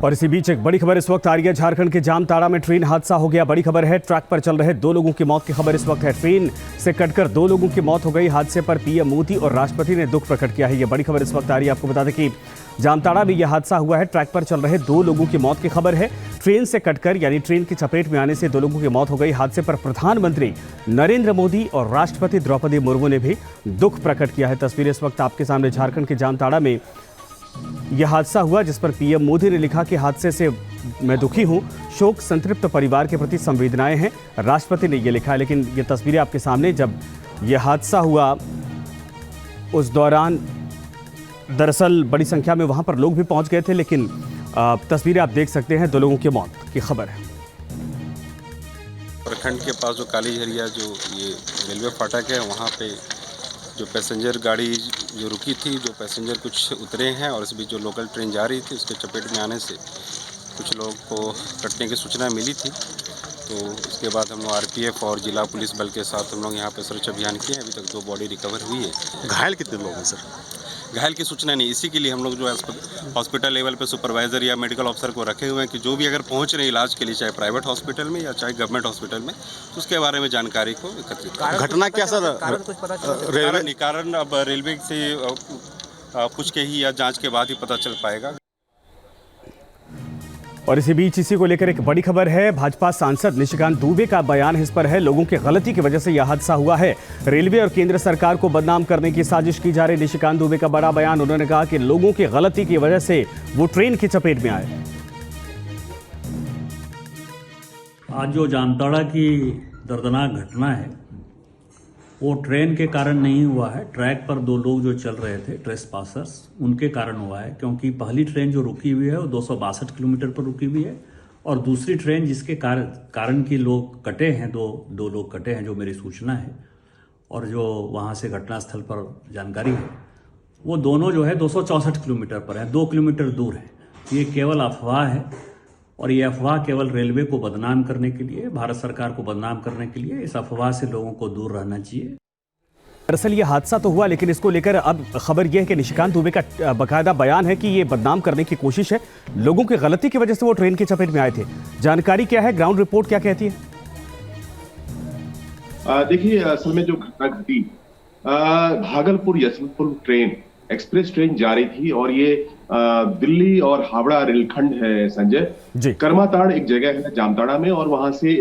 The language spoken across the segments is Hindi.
और इसी बीच एक बड़ी खबर इस वक्त आ रही है। झारखंड के जामताड़ा में ट्रेन हादसा हो गया। बड़ी खबर है, ट्रैक पर चल रहे 2 लोगों की मौत की खबर इस वक्त है। ट्रेन से कटकर 2 लोगों की मौत हो गई। हादसे पर पीएम मोदी और राष्ट्रपति ने दुख प्रकट किया है। ये बड़ी खबर इस वक्त आ रही है। आपको बता दें कि जामताड़ा में यह हादसा हुआ है। ट्रैक पर चल रहे 2 लोगों की मौत की खबर है। ट्रेन से कटकर यानी ट्रेन की चपेट में आने से 2 लोगों की मौत हो गई। हादसे पर प्रधानमंत्री नरेंद्र मोदी और राष्ट्रपति द्रौपदी मुर्मू ने भी दुख प्रकट किया है। तस्वीरें इस वक्त आपके सामने। झारखंड के जामताड़ा में यह हादसा हुआ, जिस पर पीएम मोदी ने लिखा कि हादसे से मैं दुखी हूं, शोक संतृप्त परिवार के प्रति संवेदनाएं हैं। राष्ट्रपति ने यह लिखा है। लेकिन ये तस्वीरें आपके सामने, जब यह हादसा हुआ उस दौरान दरअसल बड़ी संख्या में वहां पर लोग भी पहुंच गए थे। लेकिन तस्वीरें आप देख सकते हैं, 2 लोगों की मौत की खबर है। प्रखंड के पास जो काली झरिया जो ये रेलवे फाटक है, वहाँ पे जो पैसेंजर गाड़ी जो रुकी थी, जो पैसेंजर कुछ उतरे हैं और इस बीच जो लोकल ट्रेन जा रही थी, उसके चपेट में आने से कुछ लोगों को कटने की सूचना मिली थी। तो उसके बाद हम लोग आरपीएफ और जिला पुलिस बल के साथ हम लोग यहाँ पे सर्च अभियान किए हैं। अभी तक 2 बॉडी रिकवर हुई है। घायल कितने लोग हैं सर? घायल की सूचना नहीं, इसी के लिए हम लोग जो हॉस्पिटल लेवल पे सुपरवाइजर या मेडिकल ऑफिसर को रखे हुए हैं कि जो भी अगर पहुंच रहे इलाज के लिए, चाहे प्राइवेट हॉस्पिटल में या चाहे गवर्नमेंट हॉस्पिटल में, तो उसके बारे में जानकारी को एकत्रित करें। घटना क्या सर? कारण अब रेलवे से पूछ के ही या जांच के बाद ही पता चल पाएगा। और इसी बीच इसी को लेकर एक बड़ी खबर है। भाजपा सांसद निशिकांत दुबे का बयान इस पर है। लोगों की गलती की वजह से यह हादसा हुआ है। रेलवे और केंद्र सरकार को बदनाम करने की साजिश की जा रही। निशिकांत दुबे का बड़ा बयान। उन्होंने कहा कि लोगों की गलती की वजह से वो ट्रेन की चपेट में आए। आज जो जामताड़ा की दर्दनाक घटना है, वो ट्रेन के कारण नहीं हुआ है। ट्रैक पर 2 लोग जो चल रहे थे, ट्रेसपासर्स, उनके कारण हुआ है। क्योंकि पहली ट्रेन जो रुकी हुई है वो 262 किलोमीटर पर रुकी हुई है, और दूसरी ट्रेन जिसके कारण कि लोग कटे हैं, दो लोग कटे हैं, जो मेरी सूचना है और जो वहाँ से घटनास्थल पर जानकारी है, वो दोनों जो है 264 किलोमीटर पर है, 2 किलोमीटर दूर है। ये केवल अफवाह है, और ये अफवाह केवल रेलवे को बदनाम करने के लिए, भारत सरकार को बदनाम करने के लिए, इस अफवाह से लोगों को दूर रहना चाहिए। दरअसल ये हादसा तो हुआ, लेकिन इसको लेकर अब खबर यह है कि निशिकांत दुबे का बाकायदा बयान है कि ये बदनाम करने की कोशिश है। लोगों की गलती की वजह से वो ट्रेन की चपेट में आए थे। जानकारी क्या है, ग्राउंड रिपोर्ट क्या कहती है? देखिए, असल में जो घटना घटी, Bhagalpur Yashwantpur train, express train जा रही थी, और ये दिल्ली और हावड़ा रेलखंड है संजय जी। कर्माताड़ एक जगह है जामताड़ा में, और वहां से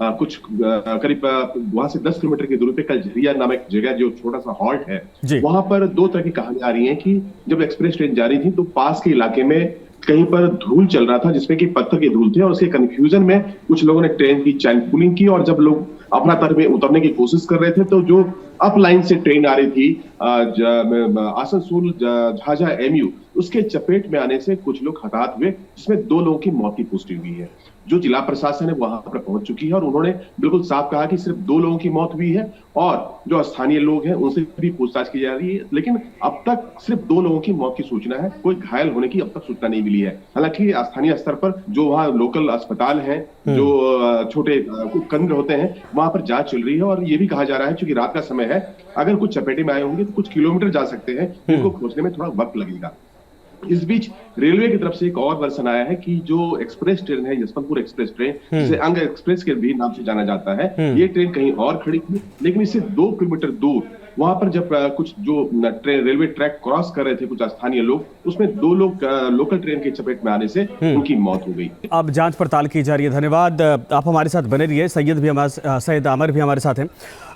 कुछ करीब वहां से 10 किलोमीटर की दूरी पे कलझरिया नामक जगह, जो छोटा सा हॉल्ट है, वहां पर 2 तरह की कहानियां आ रही हैं कि जब एक्सप्रेस ट्रेन जा रही थी तो पास के इलाके में कहीं पर धूल चल रहा था, जिसमें कि पत्थर के धूल थे, और उसके कंफ्यूजन में कुछ लोगों ने ट्रेन की चैन पुलिंग की, और जब लोग अपना तर में उतरने की कोशिश कर रहे थे तो जो अप लाइन से ट्रेन आ रही थी आसनसोल झाझा एमयू, उसके चपेट में आने से कुछ लोग हताहत हुए, जिसमें 2 लोगों की मौत की पुष्टि हुई है। जो जिला प्रशासन है वहां पर पहुंच चुकी है, और उन्होंने बिल्कुल साफ कहा कि सिर्फ 2 लोगों की मौत हुई है, और जो स्थानीय लोग हैं उनसे भी पूछताछ की जा रही है। लेकिन अब तक सिर्फ 2 लोगों की मौत की सूचना है, कोई घायल होने की अब तक सूचना नहीं मिली है। हालांकि स्थानीय स्तर पर जो वहाँ लोकल अस्पताल है, जो छोटे केंद्र होते हैं, वहां पर जांच चल रही है, और ये भी कहा जा रहा है क्योंकि रात का समय है, अगर कुछ चपेटे में आए होंगे तो कुछ किलोमीटर जा सकते हैं, इनको खोजने में थोड़ा वक्त लगेगा। इस बीच रेलवे की तरफ से एक और वर्सन आया है कि जो एक्सप्रेस ट्रेन है, यशवंतपुर एक्सप्रेस ट्रेन, जिसे अंग एक्सप्रेस के भी नाम से जाना जाता है, ये ट्रेन कहीं और खड़ी थी, लेकिन इससे 2 किलोमीटर दूर वहां पर जब कुछ जो रेलवे ट्रैक क्रॉस कर रहे थे कुछ स्थानीय लोग, उसमें 2 लोग लोकल ट्रेन की चपेट में आने से उनकी मौत हो गई। अब जांच पड़ताल की जा रही है। धन्यवाद, आप हमारे साथ बने रहिए। सैयद आमिर भी हमारे साथ हैं।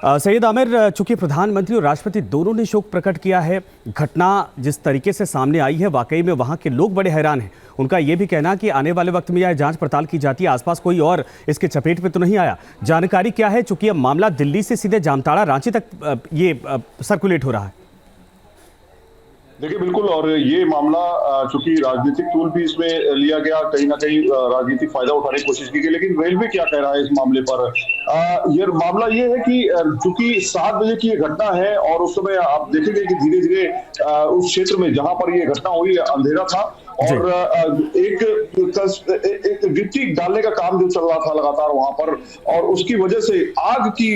सैयद आमिर, चूंकि प्रधानमंत्री और राष्ट्रपति दोनों ने शोक प्रकट किया है, घटना जिस तरीके से सामने आई है, वाकई में वहां के लोग बड़े हैरान हैं। उनका यह भी कहना कि आने वाले वक्त में यह जांच पड़ताल की जाती है, आसपास कोई और इसके चपेट में तो नहीं आया। जानकारी क्या है, चूंकि अब मामला दिल्ली से सीधे जामताड़ा रांची तक ये सर्कुलेट हो रहा है? देखिए, बिल्कुल, और ये मामला चूंकि राजनीतिक टूल भी इसमें लिया गया, कहीं ना कहीं राजनीतिक फायदा उठाने की कोशिश की गई। लेकिन रेलवे क्या कह रहा है इस मामले पर? ये मामला ये है कि चूंकि 7 बजे की ये घटना है, और उस समय आप देखेंगे कि धीरे धीरे उस क्षेत्र में जहां पर ये घटना हुई अंधेरा था, और एक गिट्टी डालने का काम जो चल रहा था लगातार वहां पर, और उसकी वजह से आग की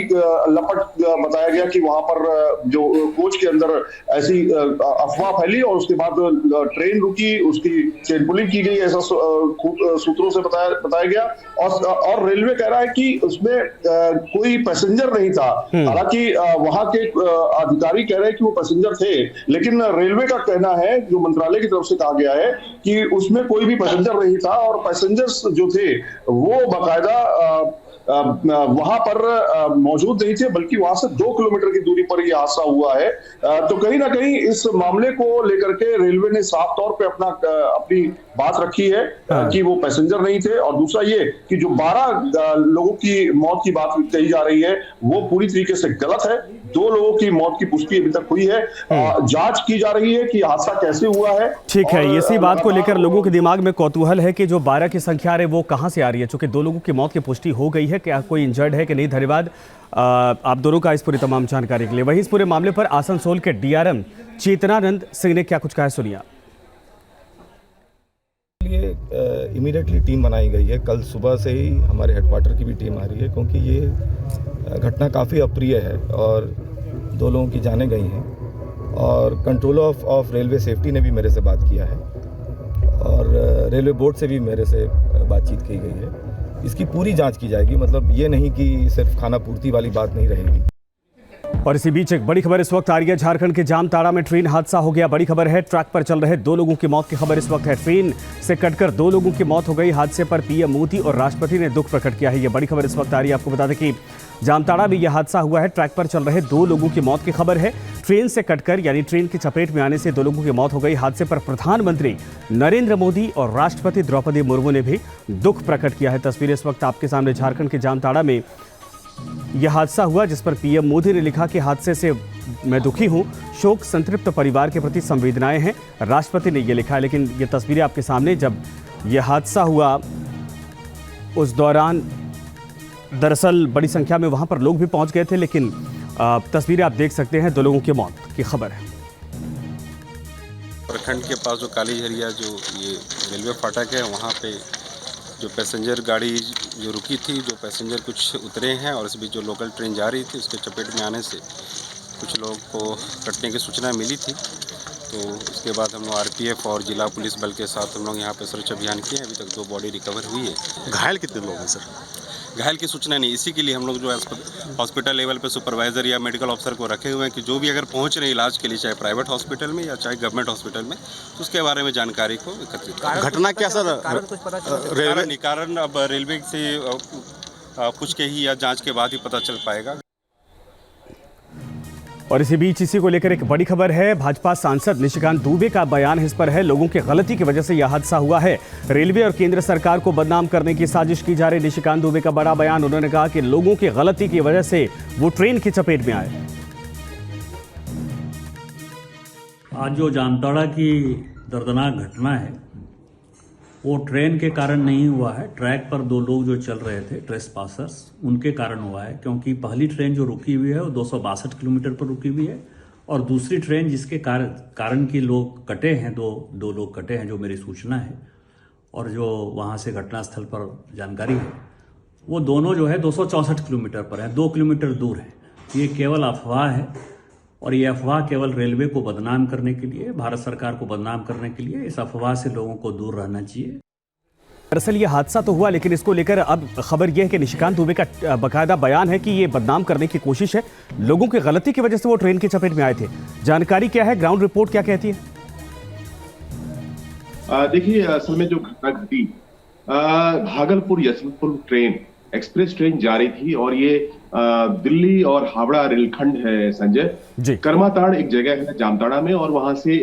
लपट बताया गया कि वहां पर जो कोच के अंदर ऐसी अफवाह फैली और उसके बाद ट्रेन रुकी, उसकी चेन पुलिंग की गई, ऐसा सूत्रों से बताया गया। और रेलवे कह रहा है कि उसमें कोई पैसेंजर नहीं था। हालांकि वहां के अधिकारी कह रहे हैं कि वो पैसेंजर थे, लेकिन रेलवे का कहना है, जो मंत्रालय की तरफ से कहा गया है, कि उसमें कोई भी पैसेंजर नहीं था और पैसेंजर्स जो थे वो बाकायदा वहां पर मौजूद नहीं थे, बल्कि वहां से 2 किलोमीटर की दूरी पर यह हादसा हुआ है। तो कहीं ना कहीं इस मामले को लेकर के रेलवे ने साफ तौर पे अपनी बात रखी है कि वो पैसेंजर नहीं थे। और दूसरा ये कि जो 12 लोगों की मौत की बात कही जा रही है वो पूरी तरीके से गलत है। 2 लोगों की मौत की पुष्टि अभी तक हुई है। जांच की जा रही है कि हादसा कैसे हुआ है। ठीक है, इसी बात को लेकर लोगों के दिमाग में कौतूहल है कि जो 12 की संख्या है वो कहां से आ रही है, चूंकि 2 लोगों की मौत की पुष्टि हो गई है, क्या कोई इंजर्ड है कि नहीं। धन्यवाद आप दोनों का इस पूरी तमाम जानकारी के लिए। वहीं इस पूरे मामले पर आसनसोल के डीआरएम चेतनानंद सिंह ने क्या कुछ कहा है, सुनिए। इमीडिएटली टीम बनाई गई है। कल सुबह से ही हमारे हेडक्वार्टर की भी टीम आ रही है, क्योंकि ये घटना काफ़ी अप्रिय है और 2 लोगों की जानें गई हैं। और कंट्रोलर ऑफ रेलवे सेफ्टी ने भी मेरे से बात किया है और रेलवे बोर्ड से भी मेरे से बातचीत की गई है। इसकी पूरी जांच की जाएगी, मतलब ये नहीं कि सिर्फ खाना पूर्ति वाली बात नहीं रहेगी। और इसी बीच एक बड़ी खबर इस वक्त आ रही है। झारखंड के जामताड़ा में ट्रेन हादसा हो गया। बड़ी खबर है, ट्रैक पर चल रहे 2 लोगों की मौत की खबर इस वक्त है। ट्रेन से कटकर 2 लोगों की मौत हो गई। हादसे पर पीएम मोदी और राष्ट्रपति ने दुख प्रकट किया है। ये बड़ी खबर इस वक्त आ रही है। आपको बता दें कि जामताड़ा में यह हादसा हुआ है। ट्रैक पर चल रहे 2 लोगों की मौत की खबर है। ट्रेन से कटकर यानी ट्रेन की चपेट में आने से 2 लोगों की मौत हो गई। हादसे पर प्रधानमंत्री नरेंद्र मोदी और राष्ट्रपति द्रौपदी मुर्मू ने भी दुख प्रकट किया है। तस्वीरें इस वक्त आपके सामने। झारखंड के जामताड़ा में यह हादसा हुआ, जिस पर पीएम मोदी ने लिखा कि हादसे से मैं दुखी हूं, शोक संतृप्त परिवार के प्रति संवेदनाएं हैं। राष्ट्रपति ने यह लिखा है। लेकिन ये तस्वीरें आपके सामने, जब यह हादसा हुआ उस दौरान दरअसल बड़ी संख्या में वहां पर लोग भी पहुंच गए थे, लेकिन तस्वीरें आप देख सकते हैं 2 लोगों की मौत की खबर है। प्रखंड के पास जो काली झरिया जो ये रेलवे फाटक है, वहाँ पे जो पैसेंजर गाड़ी जो रुकी थी, जो पैसेंजर कुछ उतरे हैं और इस बीच जो लोकल ट्रेन जा रही थी उसके चपेट में आने से कुछ लोगों को कटने की सूचना मिली थी। तो उसके बाद हम लोग आरपीएफ और जिला पुलिस बल के साथ हम लोग यहाँ पे सर्च अभियान किए हैं। अभी तक 2 बॉडी रिकवर हुई है। घायल कितने लोग हैं सर? घायल की सूचना नहीं, इसी के लिए हम लोग जो है हॉस्पिटल लेवल पे सुपरवाइजर या मेडिकल ऑफिसर को रखे हुए हैं कि जो भी अगर पहुंच रहे इलाज के लिए, चाहे प्राइवेट हॉस्पिटल में या चाहे गवर्नमेंट हॉस्पिटल में, तो उसके बारे में जानकारी को एकत्रित करें। घटना क्या सर? कारण अब रेलवे से पूछ के ही या जांच के बाद ही पता चल पाएगा। और इसी बीच इसी को लेकर एक बड़ी खबर है। भाजपा सांसद निशिकांत दुबे का बयान इस पर है, लोगों की गलती की वजह से यह हादसा हुआ है। रेलवे और केंद्र सरकार को बदनाम करने की साजिश की जा रही। निशिकांत दुबे का बड़ा बयान। उन्होंने कहा कि लोगों की गलती की वजह से वो ट्रेन की चपेट में आए। आज जो जामताड़ा की दर्दनाक घटना है वो ट्रेन के कारण नहीं हुआ है। ट्रैक पर 2 लोग जो चल रहे थे, ट्रेस पासर्स, उनके कारण हुआ है। क्योंकि पहली ट्रेन जो रुकी हुई है वो 262 किलोमीटर पर रुकी हुई है और दूसरी ट्रेन जिसके कारण की लोग कटे हैं, दो लोग कटे हैं, जो मेरी सूचना है और जो वहाँ से घटनास्थल पर जानकारी है, वो दोनों जो है 264 किलोमीटर पर है, 2 किलोमीटर दूर है। ये केवल अफवाह है और ये अफवाह केवल रेलवे को बदनाम करने के लिए, भारत सरकार को बदनाम करने के लिए, इस अफवाह से लोगों को दूर रहना चाहिए। दरअसल ये हादसा तो हुआ, लेकिन इसको लेकर अब खबर यह है कि निशिकांत दुबे का बाकायदा बयान है कि ये बदनाम करने की कोशिश है। लोगों की गलती की वजह से वो ट्रेन की चपेट में आए थे। जानकारी क्या है, ग्राउंड रिपोर्ट क्या कहती है? देखिए, असल में जो घटना घटी, Bhagalpur Yashwantpur train express train जा रही थी और ये दिल्ली और हावड़ा रेलखंड है संजय जी। कर्माताड़ एक जगह है जामताड़ा में और वहां से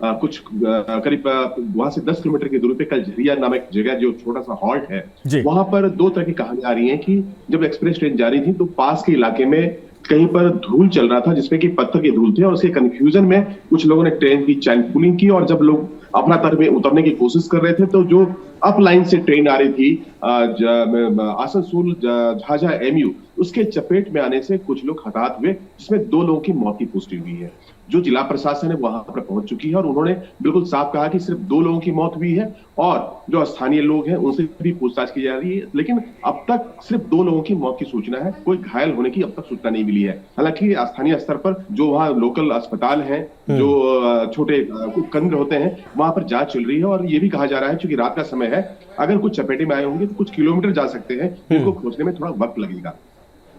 कुछ करीब वहां से 10 किलोमीटर की दूरी पे कल झरिया नामक जगह जो छोटा सा हॉल्ट है, वहां पर 2 तरह की कहानी आ रही है कि जब एक्सप्रेस ट्रेन जा रही थी तो पास के इलाके में कहीं पर धूल चल रहा था जिसमें कि पत्थर के धूल थे और उसके कंफ्यूजन में कुछ लोगों ने ट्रेन की चैन पुलिंग की और जब लोग अपना तरफ में उतरने की कोशिश कर रहे थे तो जो अप लाइन से ट्रेन आ रही थी आसनसोल झाझा एमयू, उसके चपेट में आने से कुछ लोग हताहत हुए, जिसमें 2 लोगों की मौत की पुष्टि हुई है। जो जिला प्रशासन है वहां पर पहुंच चुकी है और उन्होंने बिल्कुल साफ कहा कि सिर्फ 2 लोगों की मौत हुई है और जो स्थानीय लोग हैं उनसे भी पूछताछ की जा रही है, लेकिन अब तक सिर्फ 2 लोगों की मौत की सूचना है, कोई घायल होने की अब तक सूचना नहीं मिली है। हालांकि स्थानीय स्तर पर जो वहाँ लोकल अस्पताल हैं, जो छोटे केंद्र होते हैं, वहां पर जांच चल रही है और ये भी कहा जा रहा है क्योंकि रात का समय है, अगर कुछ चपेटे में आए होंगे तो कुछ किलोमीटर जा सकते हैं, इनको खोजने में थोड़ा वक्त लगेगा।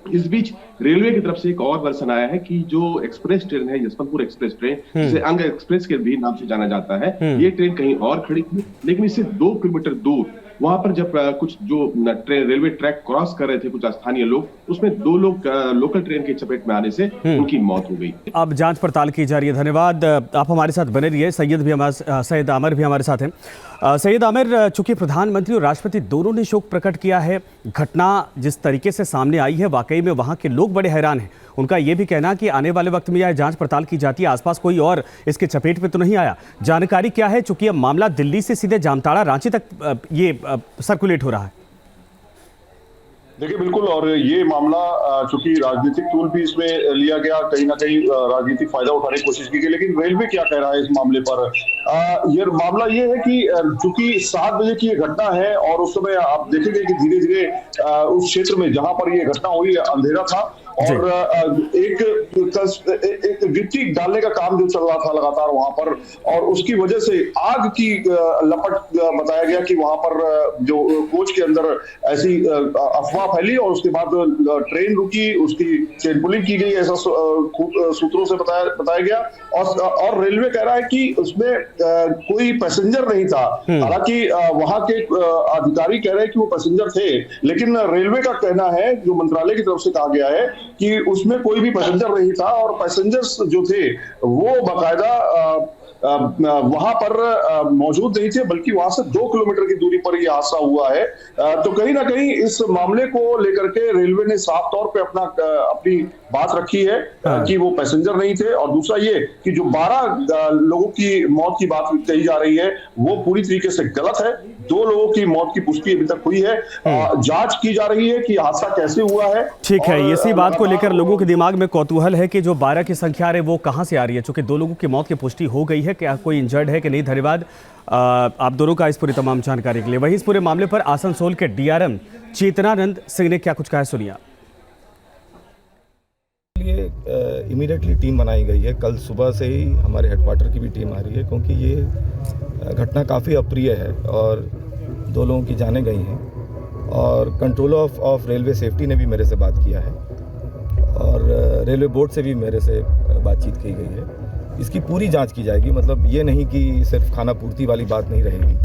इस बीच रेलवे की तरफ से एक और वर्सन आया है कि जो एक्सप्रेस ट्रेन है, यशवंतपुर एक्सप्रेस ट्रेन, जिसे अंग एक्सप्रेस के भी नाम से जाना जाता है, ये ट्रेन कहीं और खड़ी थी, लेकिन इससे 2 किलोमीटर दूर वहां पर जब कुछ जो रेलवे ट्रैक क्रॉस कर रहे थे कुछ स्थानीय लोग, उसमें 2 लोग लोकल ट्रेन की चपेट में आने से उनकी मौत हो गई। अब जांच पड़ताल की जा रही है। धन्यवाद, आप हमारे साथ बने रहिए। सैयद आमिर भी हमारे साथ हैं। सैयद आमिर, चूंकि प्रधानमंत्री और राष्ट्रपति दोनों ने शोक प्रकट किया है, घटना जिस तरीके से सामने आई है वाकई में वहां के लोग बड़े हैरान हैं। उनका यह भी कहना कि आने वाले वक्त में यह जांच पड़ताल की जाती है, आसपास कोई और इसके चपेट में तो नहीं आया। जानकारी क्या है, चूंकि अब मामला दिल्ली से सीधे जामताड़ा रांची तक ये सर्कुलेट हो रहा है? देखिए बिल्कुल, और ये मामला चूंकि राजनीतिक टूल भी इसमें लिया गया, कहीं ना कहीं राजनीतिक फायदा उठाने की कोशिश की गई, लेकिन रेलवे क्या कह रहा है इस मामले पर? ये मामला ये है कि चूंकि 7 बजे की ये घटना है और उस समय आप देखेंगे कि धीरे धीरे उस क्षेत्र में जहां पर ये घटना हुई अंधेरा था और एक गिट्टी डालने का काम जो चल रहा था लगातार वहां पर, और उसकी वजह से आग की लपट बताया गया कि वहां पर जो कोच के अंदर ऐसी अफवाह फैली और उसके बाद ट्रेन रुकी, उसकी चेन पुलिंग की गई, ऐसा सूत्रों से बताया गया। और रेलवे कह रहा है कि उसमें कोई पैसेंजर नहीं था। हालांकि वहां के अधिकारी कह रहे हैं कि वो पैसेंजर थे, लेकिन रेलवे का कहना है, जो मंत्रालय की तरफ से कहा गया है, कि उसमें कोई भी पैसेंजर नहीं था और पैसेंजर्स जो थे वो बाकायदा वहां पर मौजूद नहीं थे, बल्कि वहां से 2 किलोमीटर की दूरी पर यह हादसा हुआ है। तो कहीं ना कहीं इस मामले को लेकर के रेलवे ने साफ तौर पे अपनी बात रखी है कि वो पैसेंजर नहीं थे। और दूसरा ये कि जो 12 लोगों की मौत की बात कही जा रही है वो पूरी तरीके से गलत है। 2 लोगों की मौत की पुष्टि अभी तक हुई है, जांच की जा रही है कि हादसा कैसे हुआ है। ठीक है, इसी बात को लेकर लोगों के दिमाग में कौतूहल है कि जो 12 की संख्या है वो कहां से आ रही है, चूंकि 2 लोगों की मौत की पुष्टि हो गई है, क्या कोई इंजर्ड है कि नहीं? धन्यवाद आप दोनों का इस पूरी तमाम जानकारी के लिए। वहीं इस पूरे मामले पर आसनसोल के डीआरएम चेतनानंद सिंह ने क्या कुछ कहा, सुनिए। इमीडिएटली टीम बनाई गई है। कल सुबह से ही हमारे हेडक्वार्टर की भी टीम आ रही है, क्योंकि ये घटना काफ़ी अप्रिय है और 2 लोगों की जानें गई हैं। और कंट्रोलर ऑफ रेलवे सेफ्टी ने भी मेरे से बात किया है और रेलवे बोर्ड से भी मेरे से बातचीत की गई है। इसकी पूरी जांच की जाएगी, मतलब ये नहीं कि सिर्फ खाना पूर्ति वाली बात नहीं रहेगी।